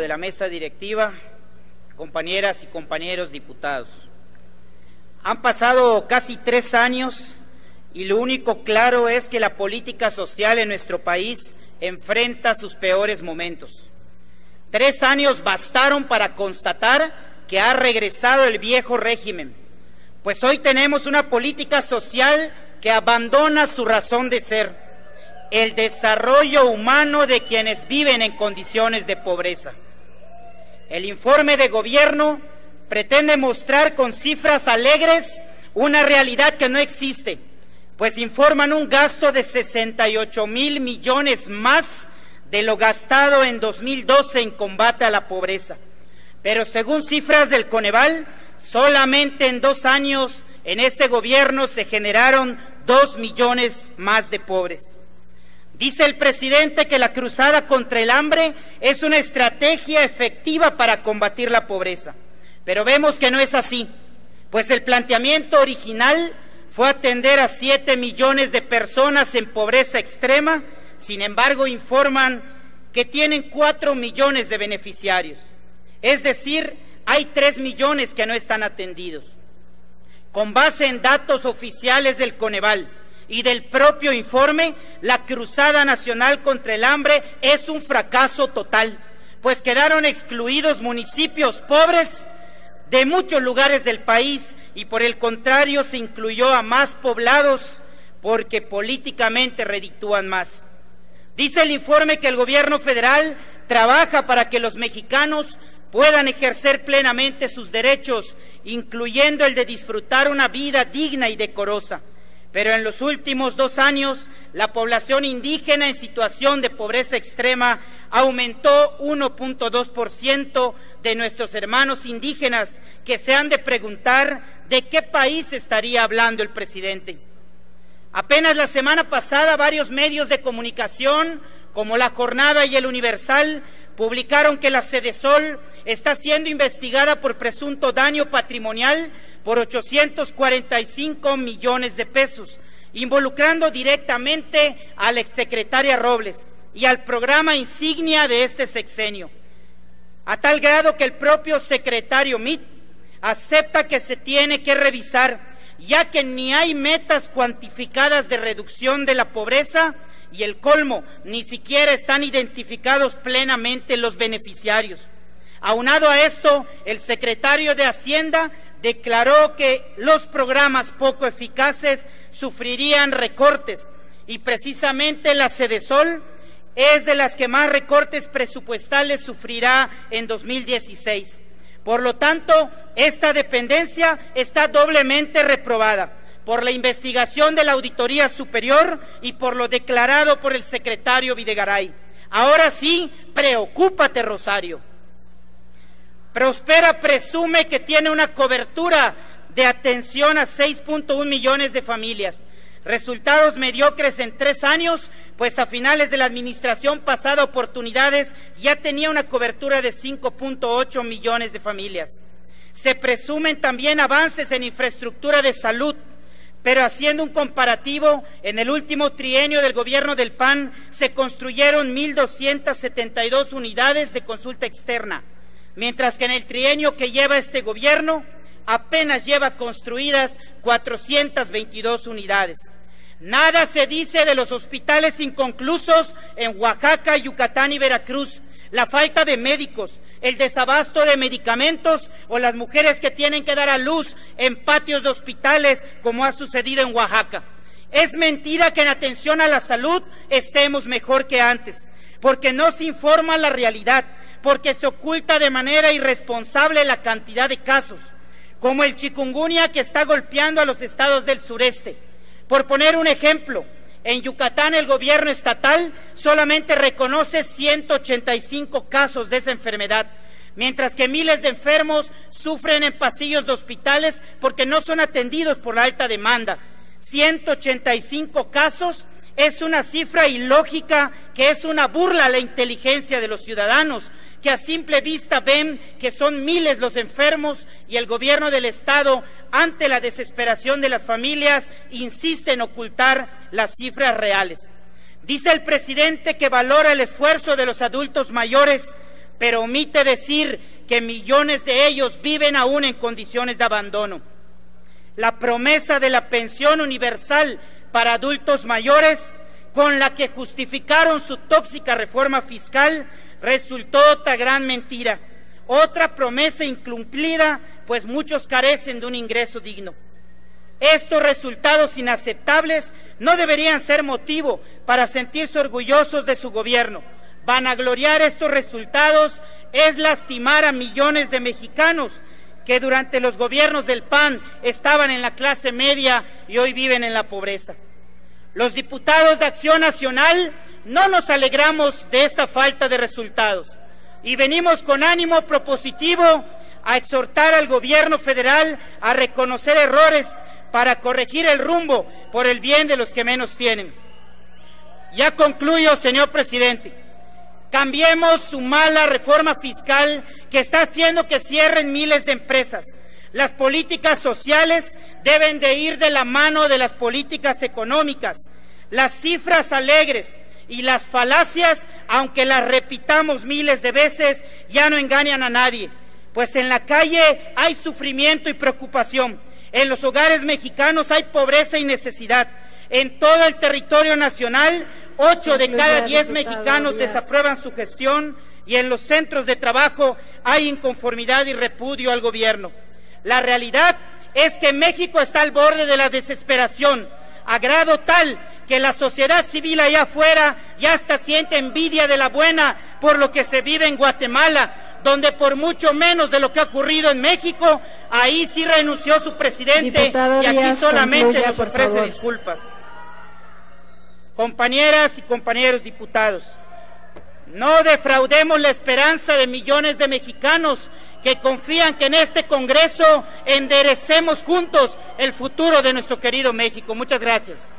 de la mesa directiva, compañeras y compañeros diputados. Han pasado casi 3 años y lo único claro es que la política social en nuestro país enfrenta sus peores momentos. 3 años bastaron para constatar que ha regresado el viejo régimen, pues hoy tenemos una política social que abandona su razón de ser, el desarrollo humano de quienes viven en condiciones de pobreza. El informe de gobierno pretende mostrar con cifras alegres una realidad que no existe, pues informan un gasto de 68,000 millones más de lo gastado en 2012 en combate a la pobreza. Pero según cifras del Coneval, solamente en 2 años en este gobierno se generaron 2 millones más de pobres. Dice el presidente que la cruzada contra el hambre es una estrategia efectiva para combatir la pobreza, pero vemos que no es así, pues el planteamiento original fue atender a 7 millones de personas en pobreza extrema. Sin embargo, informan que tienen 4 millones de beneficiarios, es decir, hay 3 millones que no están atendidos. Con base en datos oficiales del Coneval y del propio informe, la Cruzada Nacional contra el Hambre es un fracaso total, pues quedaron excluidos municipios pobres de muchos lugares del país y por el contrario se incluyó a más poblados porque políticamente reditúan más. Dice el informe que el gobierno federal trabaja para que los mexicanos puedan ejercer plenamente sus derechos, incluyendo el de disfrutar una vida digna y decorosa. Pero en los últimos 2 años, la población indígena en situación de pobreza extrema aumentó 1.2% de nuestros hermanos indígenas, que se han de preguntar de qué país estaría hablando el presidente. Apenas la semana pasada, varios medios de comunicación, como La Jornada y El Universal, publicaron que la Sedesol está siendo investigada por presunto daño patrimonial por 845 millones de pesos, involucrando directamente a la exsecretaria Robles y al programa insignia de este sexenio, a tal grado que el propio secretario Mit acepta que se tiene que revisar, ya que ni hay metas cuantificadas de reducción de la pobreza y el colmo, ni siquiera están identificados plenamente los beneficiarios. Aunado a esto, el secretario de Hacienda declaró que los programas poco eficaces sufrirían recortes y precisamente la Sedesol es de las que más recortes presupuestales sufrirá en 2016. Por lo tanto, esta dependencia está doblemente reprobada por la investigación de la Auditoría Superior y por lo declarado por el secretario Videgaray. Ahora sí, preocúpate, Rosario. Prospera presume que tiene una cobertura de atención a 6.1 millones de familias. Resultados mediocres en 3 años, pues a finales de la administración pasada Oportunidades ya tenía una cobertura de 5.8 millones de familias. Se presumen también avances en infraestructura de salud, pero haciendo un comparativo, en el último trienio del gobierno del PAN se construyeron 1,272 unidades de consulta externa, mientras que en el trienio que lleva este gobierno apenas lleva construidas 422 unidades. Nada se dice de los hospitales inconclusos en Oaxaca, Yucatán y Veracruz, la falta de médicos, el desabasto de medicamentos o las mujeres que tienen que dar a luz en patios de hospitales, como ha sucedido en Oaxaca. Es mentira que en atención a la salud estemos mejor que antes, porque no se informa la realidad, porque se oculta de manera irresponsable la cantidad de casos, como el chikungunya que está golpeando a los estados del sureste. Por poner un ejemplo, en Yucatán el gobierno estatal solamente reconoce 185 casos de esa enfermedad, mientras que miles de enfermos sufren en pasillos de hospitales porque no son atendidos por la alta demanda. 185 casos es una cifra ilógica que es una burla a la inteligencia de los ciudadanos, que a simple vista ven que son miles los enfermos y el gobierno del Estado, ante la desesperación de las familias, insiste en ocultar las cifras reales. Dice el presidente que valora el esfuerzo de los adultos mayores, pero omite decir que millones de ellos viven aún en condiciones de abandono. La promesa de la pensión universal para adultos mayores, con la que justificaron su tóxica reforma fiscal, resultó otra gran mentira, otra promesa incumplida, pues muchos carecen de un ingreso digno. Estos resultados inaceptables no deberían ser motivo para sentirse orgullosos de su gobierno. Vanagloriar estos resultados es lastimar a millones de mexicanos que durante los gobiernos del PAN estaban en la clase media y hoy viven en la pobreza. Los diputados de Acción Nacional no nos alegramos de esta falta de resultados y venimos con ánimo propositivo a exhortar al gobierno federal a reconocer errores para corregir el rumbo por el bien de los que menos tienen. Ya concluyo, señor presidente. Cambiemos su mala reforma fiscal que está haciendo que cierren miles de empresas. Las políticas sociales deben de ir de la mano de las políticas económicas. Las cifras alegres y las falacias, aunque las repitamos miles de veces, ya no engañan a nadie, pues en la calle hay sufrimiento y preocupación. En los hogares mexicanos hay pobreza y necesidad. En todo el territorio nacional, 8 de cada 10 mexicanos desaprueban su gestión y en los centros de trabajo hay inconformidad y repudio al gobierno. La realidad es que México está al borde de la desesperación, a grado tal que la sociedad civil allá afuera ya hasta siente envidia de la buena por lo que se vive en Guatemala, donde por mucho menos de lo que ha ocurrido en México, ahí sí renunció su presidente. Diputado y aquí Díaz, solamente nos ofrece disculpas. Compañeras y compañeros diputados, no defraudemos la esperanza de millones de mexicanos que confían que en este Congreso enderecemos juntos el futuro de nuestro querido México. Muchas gracias.